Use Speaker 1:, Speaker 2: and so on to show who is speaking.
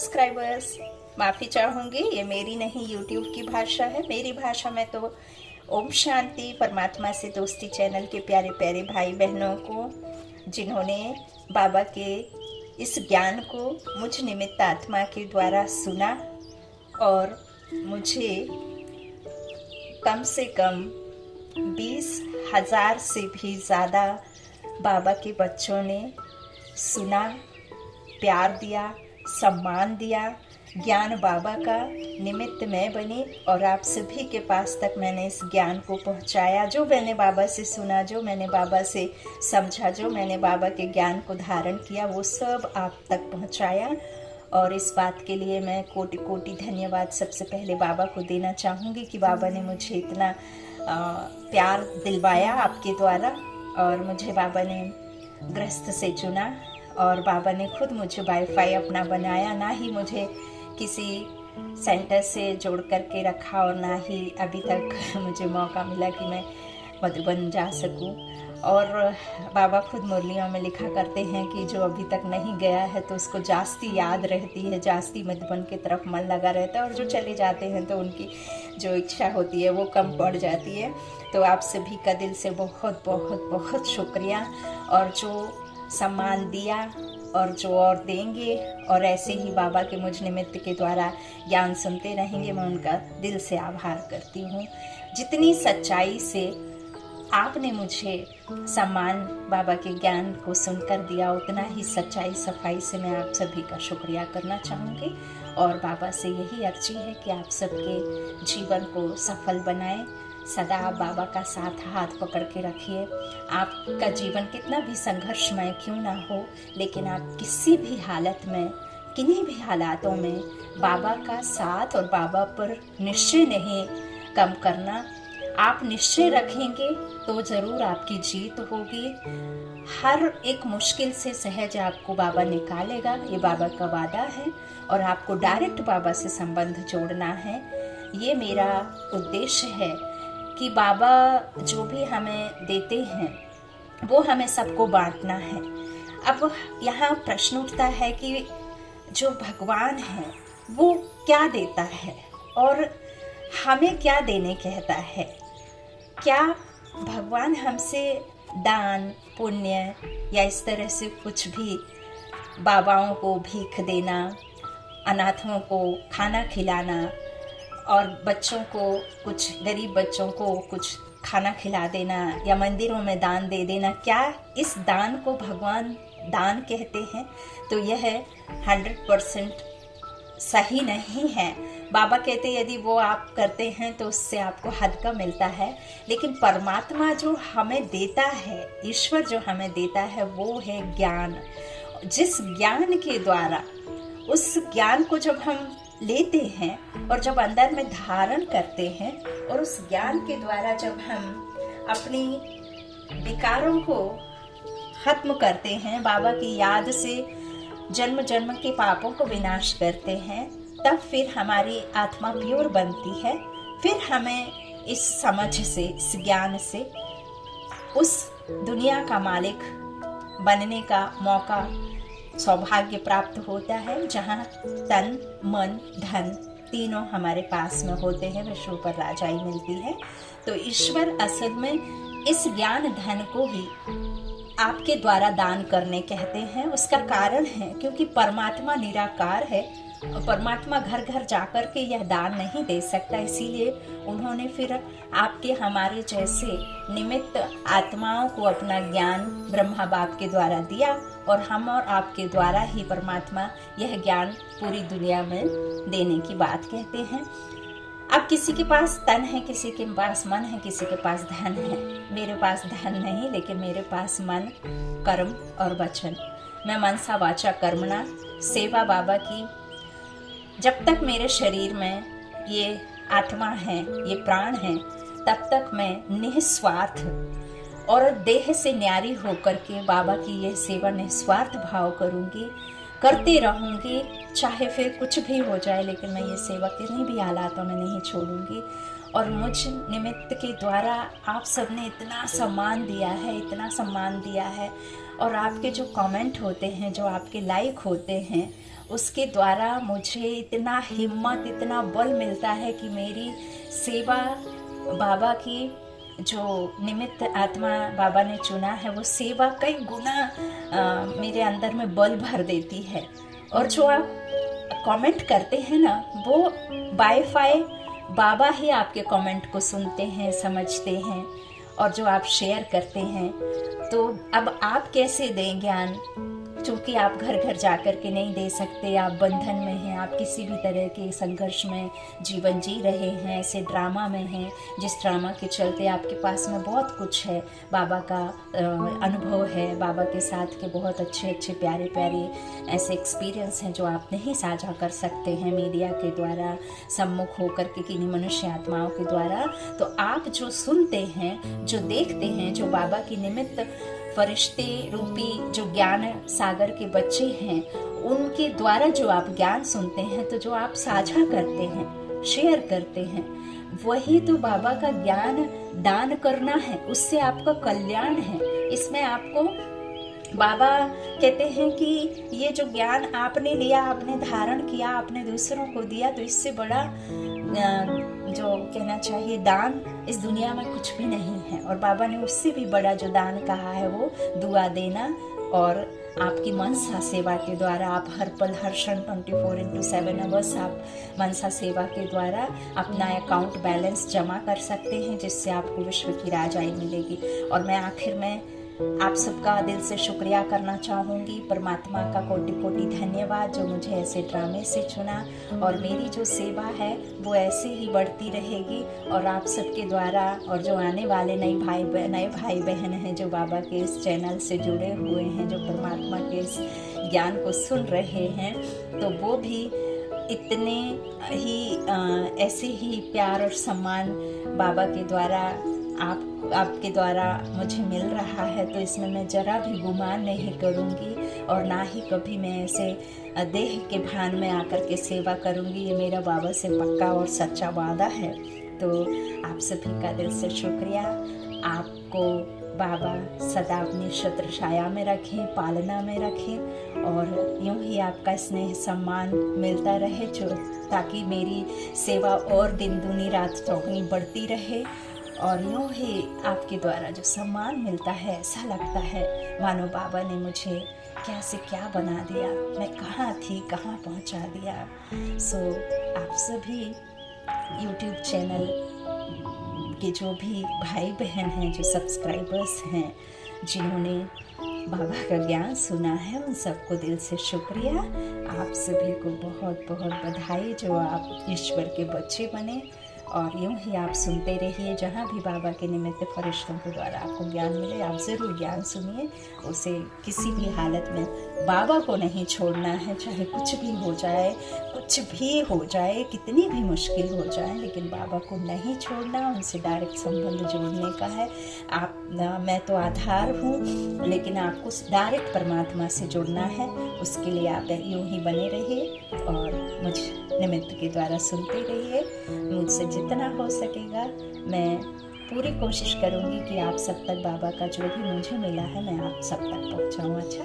Speaker 1: Subscribers, माफ़ी चाहूँगी, ये मेरी नहीं यूट्यूब की भाषा है। मेरी भाषा में तो ओम शांति परमात्मा से दोस्ती चैनल के प्यारे प्यारे भाई बहनों को, जिन्होंने बाबा के इस ज्ञान को मुझ निमित्त आत्मा के द्वारा सुना और मुझे कम से कम 20,000 से भी ज़्यादा बाबा के बच्चों ने सुना, प्यार दिया, सम्मान दिया। ज्ञान बाबा का निमित्त मैं बनी और आप सभी के पास तक मैंने इस ज्ञान को पहुंचाया। जो मैंने बाबा से सुना, जो मैंने बाबा से समझा, जो मैंने बाबा के ज्ञान को धारण किया, वो सब आप तक पहुंचाया। और इस बात के लिए मैं कोटि कोटि धन्यवाद सबसे पहले बाबा को देना चाहूँगी कि बाबा ने मुझे इतना प्यार दिलवाया आपके द्वारा। और मुझे बाबा ने गृहस्थ से चुना और बाबा ने खुद मुझे वाईफाई अपना बनाया, ना ही मुझे किसी सेंटर से जोड़ करके रखा और ना ही अभी तक मुझे मौका मिला कि मैं मधुबन जा सकूं। और बाबा खुद मुरलियों में लिखा करते हैं कि जो अभी तक नहीं गया है तो उसको जास्ती याद रहती है, जास्ती मधुबन की तरफ मन लगा रहता है, और जो चले जाते हैं तो उनकी जो इच्छा होती है वो कम पड़ जाती है। तो आप सभी का दिल से बहुत बहुत बहुत शुक्रिया। और जो सम्मान दिया और जो और देंगे और ऐसे ही बाबा के मुझ निमित्त के द्वारा ज्ञान सुनते रहेंगे, मैं उनका दिल से आभार करती हूँ। जितनी सच्चाई से आपने मुझे सम्मान बाबा के ज्ञान को सुनकर दिया, उतना ही सच्चाई सफाई से मैं आप सभी का शुक्रिया करना चाहूँगी। और बाबा से यही अर्जी है कि आप सबके जीवन को सफल बनाएं। सदा आप बाबा का साथ हाथ पकड़ के रखिए। आपका जीवन कितना भी संघर्षमय क्यों ना हो, लेकिन आप किसी भी हालत में, किन्हीं भी हालातों में बाबा का साथ और बाबा पर निश्चय नहीं कम करना। आप निश्चय रखेंगे तो ज़रूर आपकी जीत होगी। हर एक मुश्किल से सहज आपको बाबा निकालेगा, ये बाबा का वादा है। और आपको डायरेक्ट बाबा से संबंध जोड़ना है। ये मेरा उद्देश्य है कि बाबा जो भी हमें देते हैं वो हमें सबको बांटना है। अब यहाँ प्रश्न उठता है कि जो भगवान है वो क्या देता है और हमें क्या देने कहता है। क्या भगवान हमसे दान पुण्य या इस तरह से कुछ भी, बाबाओं को भीख देना, अनाथों को खाना खिलाना और बच्चों को, कुछ गरीब बच्चों को कुछ खाना खिला देना या मंदिरों में दान दे देना, क्या इस दान को भगवान दान कहते हैं? तो यह 100% सही नहीं है। बाबा कहते हैं यदि वो आप करते हैं तो उससे आपको हद का मिलता है। लेकिन परमात्मा जो हमें देता है, ईश्वर जो हमें देता है, वो है ज्ञान। जिस ज्ञान के द्वारा, उस ज्ञान को जब हम लेते हैं और जब अंदर में धारण करते हैं और उस ज्ञान के द्वारा जब हम अपनी विकारों को खत्म करते हैं, बाबा की याद से जन्म जन्म के पापों को विनाश करते हैं, तब फिर हमारी आत्मा प्योर बनती है। फिर हमें इस समझ से, इस ज्ञान से उस दुनिया का मालिक बनने का मौका, सौभाग्य प्राप्त होता है, जहाँ तन मन धन तीनों हमारे पास में होते हैं, विश्व पर राजाई मिलती है। तो ईश्वर असल में इस ज्ञान धन को ही आपके द्वारा दान करने कहते हैं। उसका कारण है क्योंकि परमात्मा निराकार है और परमात्मा घर घर जाकर के यह दान नहीं दे सकता। इसीलिए उन्होंने फिर आपके, हमारे जैसे निमित्त आत्माओं को अपना ज्ञान ब्रह्मा बाप के द्वारा दिया और हम और आपके द्वारा ही परमात्मा यह ज्ञान पूरी दुनिया में देने की बात कहते हैं। अब किसी के पास तन है, किसी के पास मन है, किसी के पास धन है। मेरे पास धन नहीं, लेकिन मेरे पास मन, कर्म और वचन। मैं मनसा वाचा कर्मणा, सेवा बाबा की। जब तक मेरे शरीर में ये आत्मा है, ये प्राण है, तब तक मैं निस्वार्थ और देह से न्यारी होकर के बाबा की ये सेवा निस्वार्थ भाव करूँगी, करते रहूँगी, चाहे फिर कुछ भी हो जाए, लेकिन मैं ये सेवा किन्हीं भी हालातों में नहीं छोड़ूंगी। और मुझ निमित्त के द्वारा आप सबने इतना सम्मान दिया है, इतना सम्मान दिया है। और आपके जो कमेंट होते हैं, जो आपके लाइक होते हैं, उसके द्वारा मुझे इतना हिम्मत, इतना बल मिलता है कि मेरी सेवा बाबा की जो निमित्त आत्मा बाबा ने चुना है, वो सेवा कई गुना मेरे अंदर में बल भर देती है। और जो आप कमेंट करते हैं ना, वो वाईफाई बाबा ही आपके कमेंट को सुनते हैं, समझते हैं, और जो आप शेयर करते हैं, तो अब आप कैसे दें ज्ञान, क्योंकि आप घर घर जाकर के नहीं दे सकते, आप बंधन में हैं, आप किसी भी तरह के संघर्ष में जीवन जी रहे हैं, ऐसे ड्रामा में हैं जिस ड्रामा के चलते आपके पास में बहुत कुछ है, बाबा का अनुभव है, बाबा के साथ के बहुत अच्छे अच्छे प्यारे प्यारे ऐसे एक्सपीरियंस हैं जो आप नहीं साझा कर सकते हैं मीडिया के द्वारा, सम्मुख होकर के किन्हीं मनुष्य आत्माओं के द्वारा। तो आप जो सुनते हैं, जो देखते हैं, जो बाबा की निमित्त फरिश्ते रूपी जो ज्ञान सागर के बच्चे हैं, उनके द्वारा जो आप ज्ञान सुनते हैं, तो जो आप साझा करते हैं, शेयर करते हैं, वही तो बाबा का ज्ञान दान करना है, उससे आपका कल्याण है। इसमें आपको बाबा कहते हैं कि ये जो ज्ञान आपने लिया, आपने धारण किया, आपने दूसरों को दिया, तो इससे बड़ा जो कहना चाहिए दान इस दुनिया में कुछ भी नहीं है। और बाबा ने उससे भी बड़ा जो दान कहा है वो दुआ देना, और आपकी मनसा सेवा के द्वारा आप हर पल हर क्षण 24/7 आवर्स आप मनसा सेवा के द्वारा अपना अकाउंट बैलेंस जमा कर सकते हैं, जिससे आपको विश्व की राजाई मिलेगी। और मैं आखिर में आप सबका दिल से शुक्रिया करना चाहूँगी, परमात्मा का कोटि कोटि धन्यवाद जो मुझे ऐसे ड्रामे से चुना, और मेरी जो सेवा है वो ऐसे ही बढ़ती रहेगी। और आप सबके द्वारा, और जो आने वाले नए भाई बहन हैं जो बाबा के इस चैनल से जुड़े हुए हैं, जो परमात्मा के इस ज्ञान को सुन रहे हैं, तो वो भी इतने ही ऐसे ही प्यार और सम्मान बाबा के द्वारा आपके द्वारा मुझे मिल रहा है, तो इसमें मैं जरा भी गुमान नहीं करूँगी, और ना ही कभी मैं ऐसे देह के भान में आकर के सेवा करूँगी। ये मेरा बाबा से पक्का और सच्चा वादा है। तो आप सभी का दिल से शुक्रिया। आपको बाबा सदा अपनी छत्र छाया में रखें, पालना में रखें, और यूं ही आपका स्नेह सम्मान मिलता रहे, जो ताकि मेरी सेवा और दिन दूनी रात चौगुनी बढ़ती रहे। और यूं ही आपके द्वारा जो सम्मान मिलता है, ऐसा लगता है मानो बाबा ने मुझे क्या से क्या बना दिया, मैं कहाँ थी कहाँ पहुँचा दिया। सो आप सभी यूट्यूब चैनल के जो भी भाई बहन हैं, जो सब्सक्राइबर्स हैं, जिन्होंने बाबा का ज्ञान सुना है, उन सबको दिल से शुक्रिया। आप सभी को बहुत बहुत बधाई जो आप ईश्वर के बच्चे बने, और यूं ही आप सुनते रहिए। जहाँ भी बाबा के निमित्त फरिश्तों के द्वारा आपको ज्ञान मिले, आप ज़रूर ज्ञान सुनिए। उसे किसी भी हालत में बाबा को नहीं छोड़ना है, चाहे कुछ भी हो जाए, कितनी भी मुश्किल हो जाए, लेकिन बाबा को नहीं छोड़ना, उनसे डायरेक्ट संबंध जोड़ने का है। मैं तो आधार हूँ, लेकिन आपको डायरेक्ट परमात्मा से जुड़ना है। उसके लिए आप यूं ही बने रहिए और मुझ निमित्त के द्वारा सुनते रहिए। मुझसे जितना हो सकेगा मैं पूरी कोशिश करूँगी कि आप सब तक बाबा का जो भी मुझे मिला है, मैं आप सब तक पहुँचाऊँ। अच्छा,